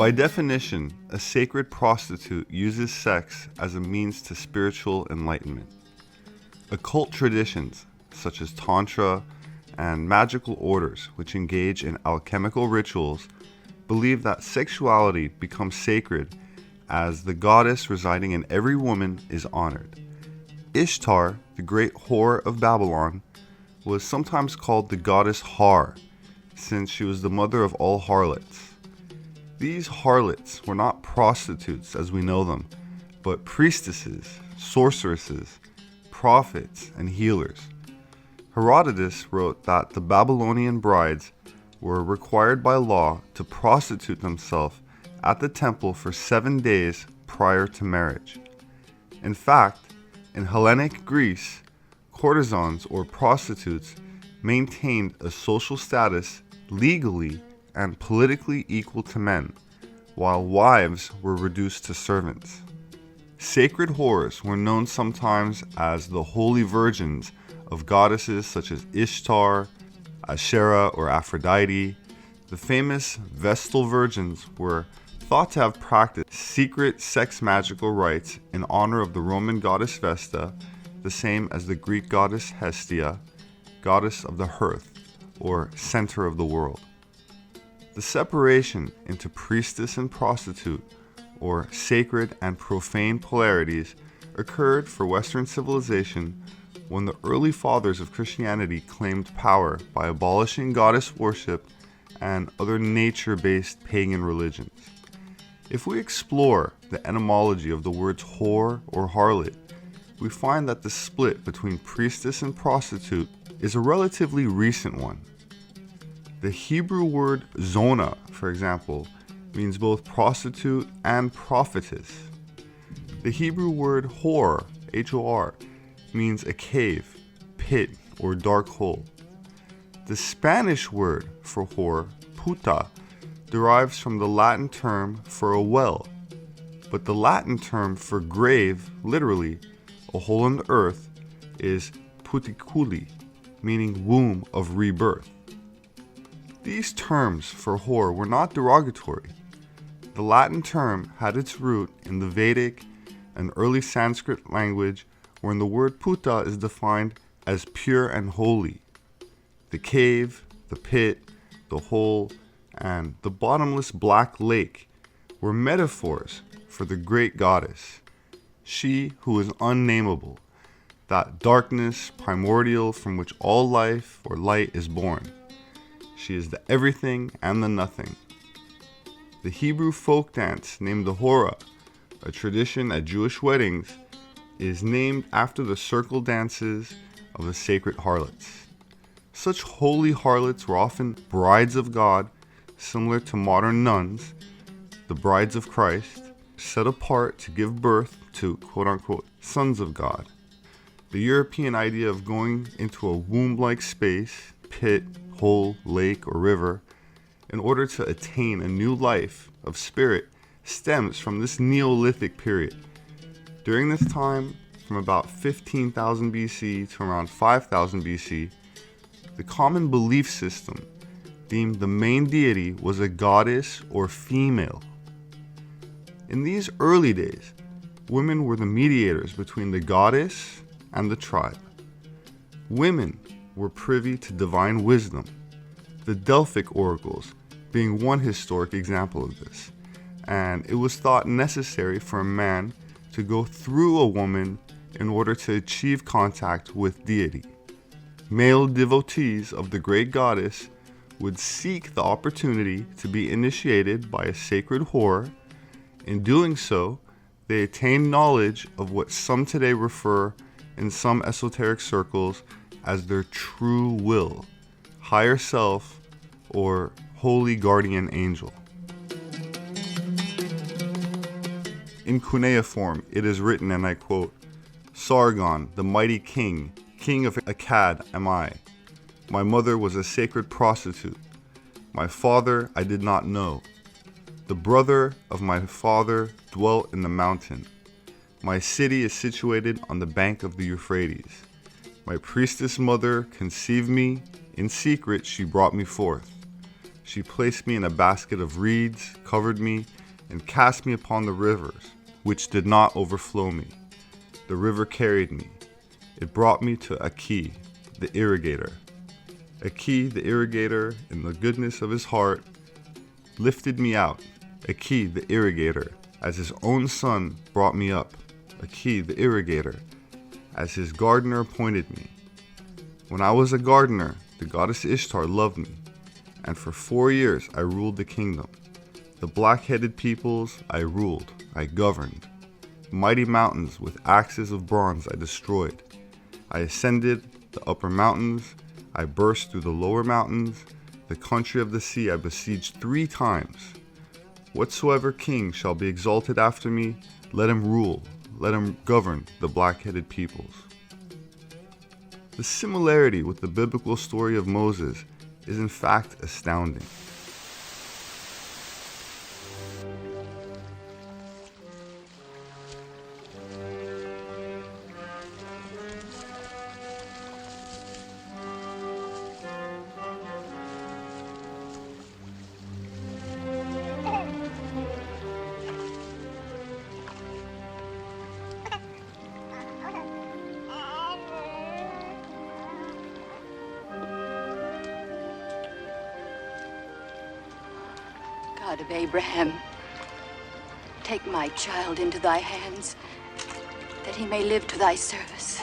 By definition, a sacred prostitute uses sex as a means to spiritual enlightenment. Occult traditions, such as Tantra and magical orders which engage in alchemical rituals, believe that sexuality becomes sacred as the goddess residing in every woman is honored. Ishtar, the great whore of Babylon, was sometimes called the goddess Har, since she was the mother of all harlots. These harlots were not prostitutes as we know them, but priestesses, sorceresses, prophets, and healers. Herodotus wrote that the Babylonian brides were required by law to prostitute themselves at the temple for 7 days prior to marriage. In fact, in Hellenic Greece, courtesans or prostitutes maintained a social status legally and politically equal to men, while wives were reduced to servants. Sacred whores were known sometimes as the holy virgins of goddesses such as Ishtar, Asherah, or Aphrodite. The famous Vestal virgins were thought to have practiced secret sex magical rites in honor of the Roman goddess Vesta, the same as the Greek goddess Hestia, goddess of the hearth, or center of the world. The separation into priestess and prostitute, or sacred and profane polarities, occurred for Western civilization when the early fathers of Christianity claimed power by abolishing goddess worship and other nature-based pagan religions. If we explore the etymology of the words whore or harlot, we find that the split between priestess and prostitute is a relatively recent one. The Hebrew word zona, for example, means both prostitute and prophetess. The Hebrew word hor, H-O-R, means a cave, pit, or dark hole. The Spanish word for whore, puta, derives from the Latin term for a well, but the Latin term for grave, literally, a hole in the earth, is puticuli, meaning womb of rebirth. These terms for whore were not derogatory. The Latin term had its root in the Vedic and early Sanskrit language, wherein the word puta is defined as pure and holy. The cave, the pit, the hole, and the bottomless black lake were metaphors for the great goddess, she who is unnameable, that darkness primordial from which all life or light is born. She is the everything and the nothing. The Hebrew folk dance named the Hora, a tradition at Jewish weddings, is named after the circle dances of the sacred harlots. Such holy harlots were often brides of God, similar to modern nuns, the brides of Christ, set apart to give birth to quote-unquote sons of God. The European idea of going into a womb-like space, pit, hole, lake, or river, in order to attain a new life of spirit stems from this Neolithic period. During this time, from about 15,000 BC to around 5,000 BC, the common belief system deemed the main deity was a goddess or female. In these early days, women were the mediators between the goddess and the tribe. Women were privy to divine wisdom, the Delphic oracles being one historic example of this, and it was thought necessary for a man to go through a woman in order to achieve contact with deity. Male devotees of the great goddess would seek the opportunity to be initiated by a sacred whore. In doing so, they attained knowledge of what some today refer in some esoteric circles as their true will, higher self, or holy guardian angel. In cuneiform, it is written, and I quote, "Sargon, the mighty king, king of Akkad am I. My mother was a sacred prostitute. My father I did not know. The brother of my father dwelt in the mountain. My city is situated on the bank of the Euphrates. My priestess mother conceived me. In secret she brought me forth. She placed me in a basket of reeds, covered me, and cast me upon the rivers, which did not overflow me. The river carried me. It brought me to Aki, the irrigator. Aki, the irrigator, in the goodness of his heart, lifted me out. Aki, the irrigator, as his own son, brought me up. Aki, the irrigator, as his gardener appointed me. When I was a gardener, the goddess Ishtar loved me, and for 4 years I ruled the kingdom. The black-headed peoples I ruled, I governed. Mighty mountains with axes of bronze I destroyed. I ascended the upper mountains, I burst through the lower mountains. The country of the sea I besieged 3 times. Whatsoever king shall be exalted after me, let him rule, let him govern the black-headed peoples. The similarity with the biblical story of Moses is in fact astounding. God of Abraham, take my child into thy hands, that he may live to thy service.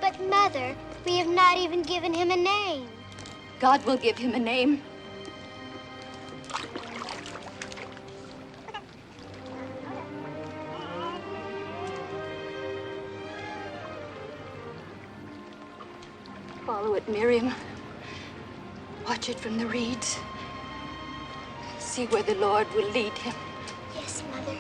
But Mother, we have not even given him a name. God will give him a name. Follow it, Miriam. Watch it from the reeds. See where the Lord will lead him. Yes, Mother.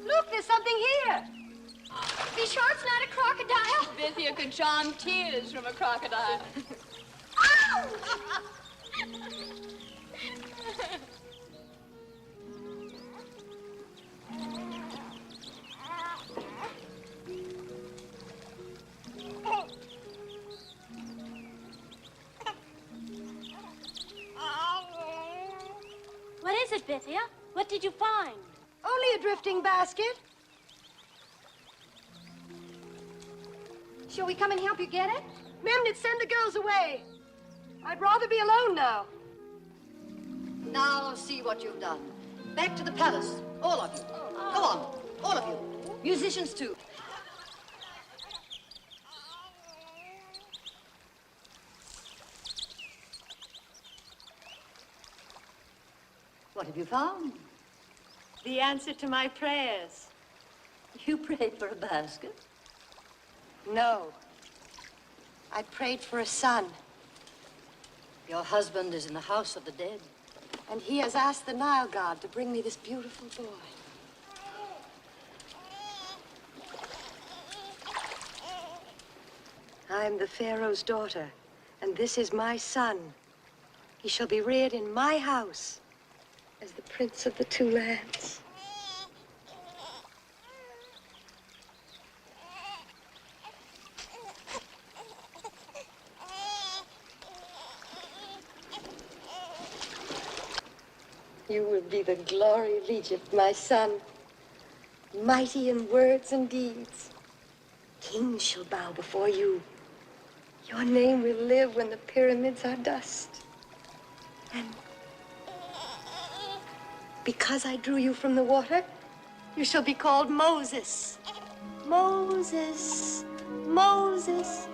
Look, there's something here. Be sure it's not a crocodile. Bithia could charm tears from a crocodile. Ow! What is it, Bithia? What did you find? Only a drifting basket. Shall we come and help you get it? Memnit, send the girls away. I'd rather be alone now. Now see what you've done. Back to the palace, all of you. Go on, all of you. Musicians too. What have you found? The answer to my prayers. You prayed for a basket? No. I prayed for a son, Your husband is in the house of the dead. and he has asked the Nile god to bring me this beautiful boy. I am the Pharaoh's daughter, and this is my son. He shall be reared in my house as the prince of the 2 lands. You will be the glory of Egypt, my son, mighty in words and deeds. Kings shall bow before you. Your name will live when the pyramids are dust. And because I drew you from the water, you shall be called Moses. Moses, Moses.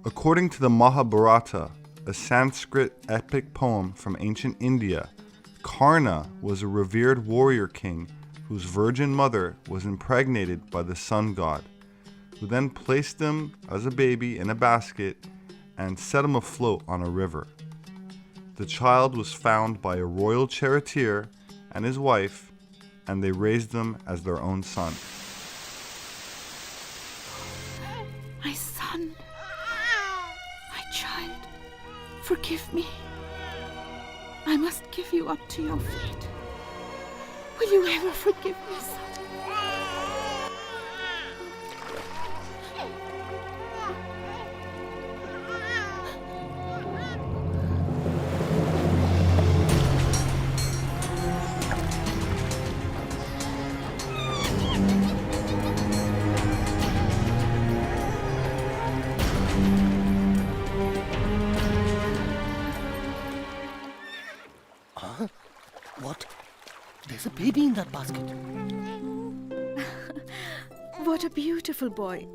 According to the Mahabharata, a Sanskrit epic poem from ancient India, Karna was a revered warrior king whose virgin mother was impregnated by the sun god, who then placed him as a baby in a basket and set him afloat on a river. The child was found by a royal charioteer and his wife, and they raised him as their own son. My son, my child, forgive me. I must give you up to your fate. Will you ever forgive me, son? What? There's a baby in that basket. What a beautiful boy.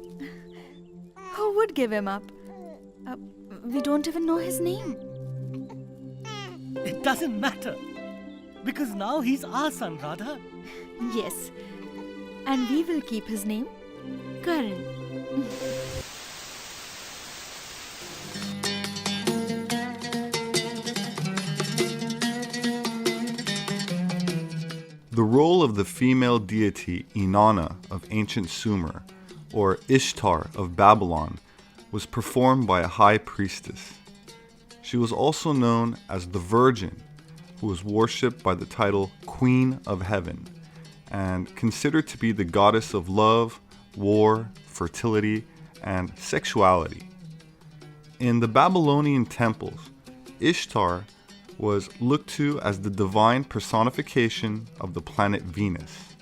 Who would give him up? We don't even know his name. It doesn't matter. Because now he's our son, Radha. Yes. And we will keep his name Karan. The role of the female deity Inanna of ancient Sumer, or Ishtar of Babylon, was performed by a high priestess. She was also known as the Virgin, who was worshipped by the title Queen of Heaven, and considered to be the goddess of love, war, fertility, and sexuality. In the Babylonian temples, Ishtar was looked to as the divine personification of the planet Venus.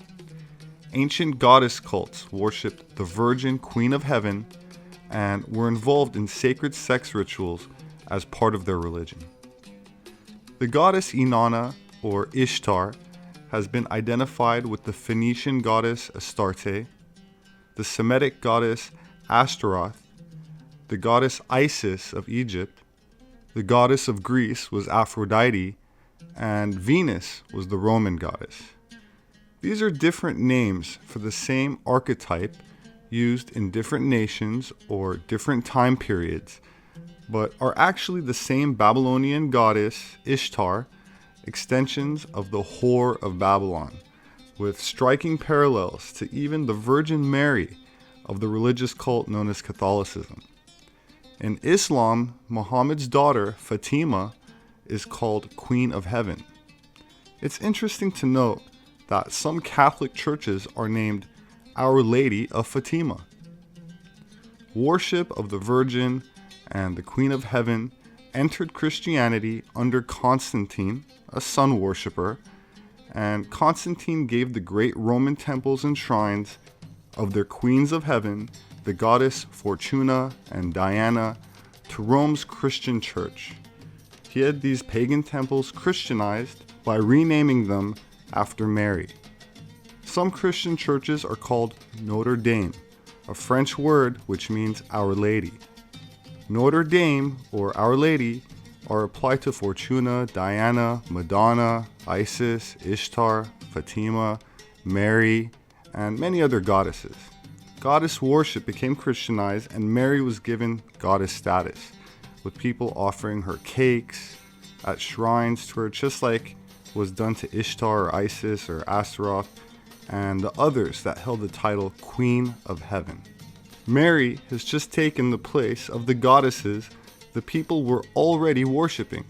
Ancient goddess cults worshipped the Virgin Queen of Heaven and were involved in sacred sex rituals as part of their religion. The goddess Inanna, or Ishtar, has been identified with the Phoenician goddess Astarte, the Semitic goddess Ashtaroth, the goddess Isis of Egypt. The goddess of Greece was Aphrodite, and Venus was the Roman goddess. These are different names for the same archetype used in different nations or different time periods, but are actually the same Babylonian goddess, Ishtar, extensions of the whore of Babylon, with striking parallels to even the Virgin Mary of the religious cult known as Catholicism. In Islam, Muhammad's daughter, Fatima, is called Queen of Heaven. It's interesting to note that some Catholic churches are named Our Lady of Fatima. Worship of the Virgin and the Queen of Heaven entered Christianity under Constantine, a sun worshipper, and Constantine gave the great Roman temples and shrines of their Queens of Heaven, the goddess Fortuna and Diana, to Rome's Christian church. He had these pagan temples Christianized by renaming them after Mary. Some Christian churches are called Notre Dame, a French word which means Our Lady. Notre Dame, or Our Lady, are applied to Fortuna, Diana, Madonna, Isis, Ishtar, Fatima, Mary, and many other goddesses. Goddess worship became Christianized, and Mary was given goddess status, with people offering her cakes at shrines to her, just like was done to Ishtar or Isis or Astaroth and the others that held the title Queen of Heaven. Mary has just taken the place of the goddesses the people were already worshiping.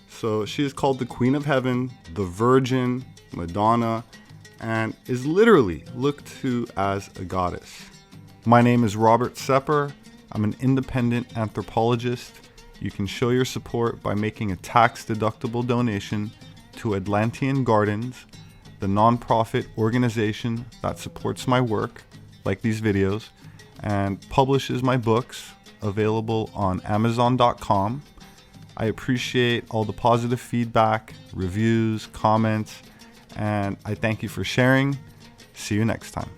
So she is called the Queen of Heaven, the Virgin, Madonna, and is literally looked to as a goddess. My name is Robert Sepehr. I'm an independent anthropologist. You can show your support by making a tax-deductible donation to Atlantean Gardens, the nonprofit organization that supports my work, like these videos, and publishes my books, available on Amazon.com. I appreciate all the positive feedback, reviews, comments, and I thank you for sharing. See you next time.